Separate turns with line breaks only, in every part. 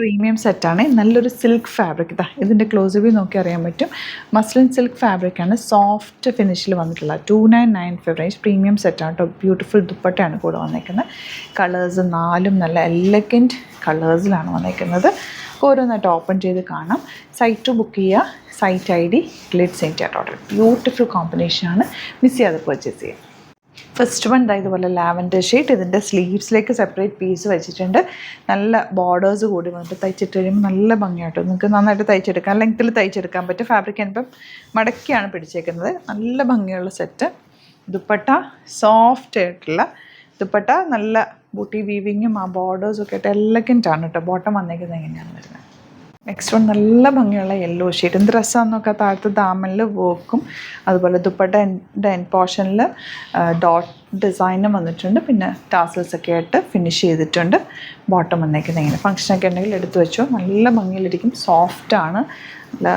Premium സെറ്റാണ്. നല്ലൊരു silk fabric. ഇതാ ഇതിൻ്റെ ക്ലോസ് വ്യൂ നോക്കി അറിയാൻ പറ്റും. മസ്ലിൻ സിൽക്ക് ഫാബ്രിക്കാണ്. സോഫ്റ്റ് ഫിനിഷിൽ വന്നിട്ടുള്ള 2995 റേഞ്ച് പ്രീമിയം സെറ്റാണ് കേട്ടോ. ബ്യൂട്ടിഫുൾ ദുപ്പട്ടയാണ് കൂടെ വന്നിരിക്കുന്നത്. കളേഴ്സ് 4 നല്ല എലഗൻറ്റ് കളേഴ്സിലാണ് വന്നിരിക്കുന്നത്. ഓരോന്നായിട്ട് ഓപ്പൺ ചെയ്ത് കാണാം. സൈറ്റ് ബുക്ക് ചെയ്യുക. Site ID Glitz India .in. Beautiful കോമ്പിനേഷനാണ്. മിസ് ചെയ്യാതെ പർച്ചേസ് ചെയ്യുക. ഫസ്റ്റ് വൺ ഇതുപോലെ ലാവൻഡർ ഷെയ്ഡ്. ഇതിൻ്റെ സ്ലീവ്സിലേക്ക് സെപ്പറേറ്റ് പീസ് വെച്ചിട്ടുണ്ട്. നല്ല ബോർഡേഴ്സ് കൂടി വന്നിട്ട് തയ്ച്ചിട്ട് കഴിയുമ്പോൾ നല്ല ഭംഗിയായിട്ട് നിങ്ങൾക്ക് നന്നായിട്ട് തയ്ച്ചെടുക്കാം. ലെങ്ത്തിൽ തയ്ച്ചെടുക്കാൻ പറ്റും. ഫാബ്രിക് ഞാനിപ്പം മടക്കിയാണ് പിടിച്ചേക്കുന്നത്. നല്ല ഭംഗിയുള്ള സെറ്റ്. ദുപ്പട്ട സോഫ്റ്റ് ആയിട്ടുള്ള ദുപ്പട്ട, നല്ല ബൂട്ടി വീവിങ്ങും ആ ബോർഡേഴ്സും ഒക്കെ ആയിട്ട് എലഗൻ്റാണ് കേട്ടോ. ബോട്ടം വന്നേക്കുന്നത് എങ്ങനെയാണ് വരുന്നത്. നെക്സ്റ്റ് വൺ നല്ല ഭംഗിയുള്ള യെല്ലോ ഷെയ്ഡ്. എന്ത് രസമാണെന്നൊക്കെ താഴത്ത് ദാമനിൽ വർക്കും അതുപോലെ ദുപ്പട്ടൻ്റെ എൻഡ് പോർഷനിൽ ഡോട്ട് ഡിസൈനും വന്നിട്ടുണ്ട്. പിന്നെ ടാസൽസ് ഒക്കെ ആയിട്ട് ഫിനിഷ് ചെയ്തിട്ടുണ്ട്. ബോട്ടം വന്നേക്കുന്നത് ഇങ്ങനെ. ഫംഗ്ഷനൊക്കെ ഉണ്ടെങ്കിൽ എടുത്ത് വെച്ചോ. നല്ല ഭംഗിയിലിരിക്കും. സോഫ്റ്റാണ്. നല്ല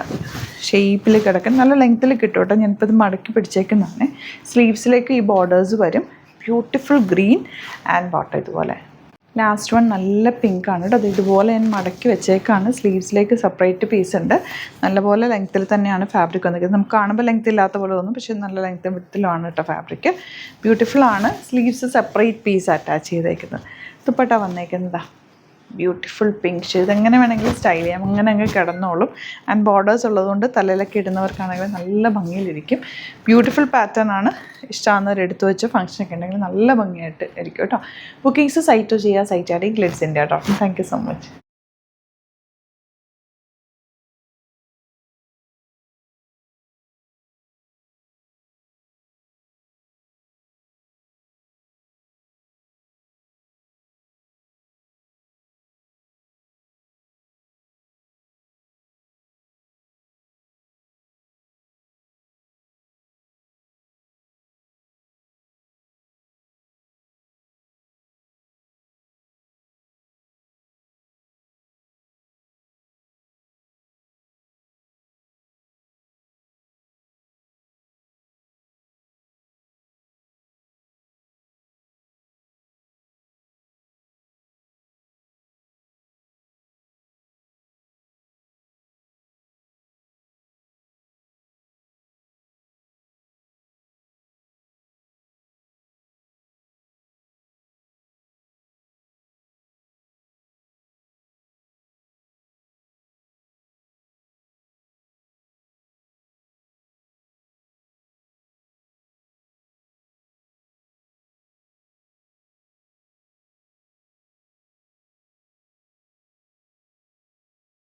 ഷേപ്പിൽ കിടക്കും. നല്ല ലെങ്ത്തിൽ കിട്ടും കേട്ടോ. ഞാനിപ്പോൾ ഇത് മടക്കി പിടിച്ചേക്കുന്നതാണ്. സ്ലീവ്സിലേക്ക് ഈ ബോർഡേഴ്സ് വരും. ബ്യൂട്ടിഫുൾ ഗ്രീൻ ആൻഡ് ബോട്ടം ഇതുപോലെ. ലാസ്റ്റ് വൺ നല്ല പിങ്കാണ് കേട്ടോ. അത് ഇതുപോലെ ഞാൻ മടക്കി വെച്ചേക്കാണ്. സ്ലീവ്സിലേക്ക് സെപ്പറേറ്റ് പീസ് ഉണ്ട്. നല്ലപോലെ ലെങ്ത്തിൽ തന്നെയാണ് ഫാബ്രിക് വന്നിരിക്കുന്നത്. നമുക്ക് കാണുമ്പോൾ ലെങ്ത് ഇല്ലാത്ത പോലെ തോന്നും, പക്ഷേ നല്ല ലെങ്ത് വിത്തിലുമാണ് കേട്ടോ ഫാബ്രിക്. ബ്യൂട്ടിഫുൾ ആണ്. സ്ലീവ്സ് സെപ്പറേറ്റ് പീസ് അറ്റാച്ച് ചെയ്തേക്കുന്നത്. ദുപ്പട്ട വന്നേക്കുന്നതാ ബ്യൂട്ടിഫുൾ പിങ്ക് ഷെയ്ഡ്. ഇതെങ്ങനെ വേണമെങ്കിലും സ്റ്റൈൽ ചെയ്യാം. അങ്ങനെ അങ്ങ് കിടന്നോളും. ആൻഡ് ബോർഡേഴ്സ് ഉള്ളതുകൊണ്ട് തലയിലൊക്കെ ഇടുന്നവർക്കാണെങ്കിൽ നല്ല ഭംഗിയിലിരിക്കും. ബ്യൂട്ടിഫുൾ പാറ്റേൺ ആണ്. ഇഷ്ടമാകുന്നവർ എടുത്തു വെച്ച് ഫംഗ്ഷനൊക്കെ ഉണ്ടെങ്കിൽ നല്ല ഭംഗിയായിട്ട് ഇരിക്കും കേട്ടോ. ബുക്കിങ്സ് സൈറ്റ് ചെയ്യുക. Site ID Glitz India .in. Thank you so much.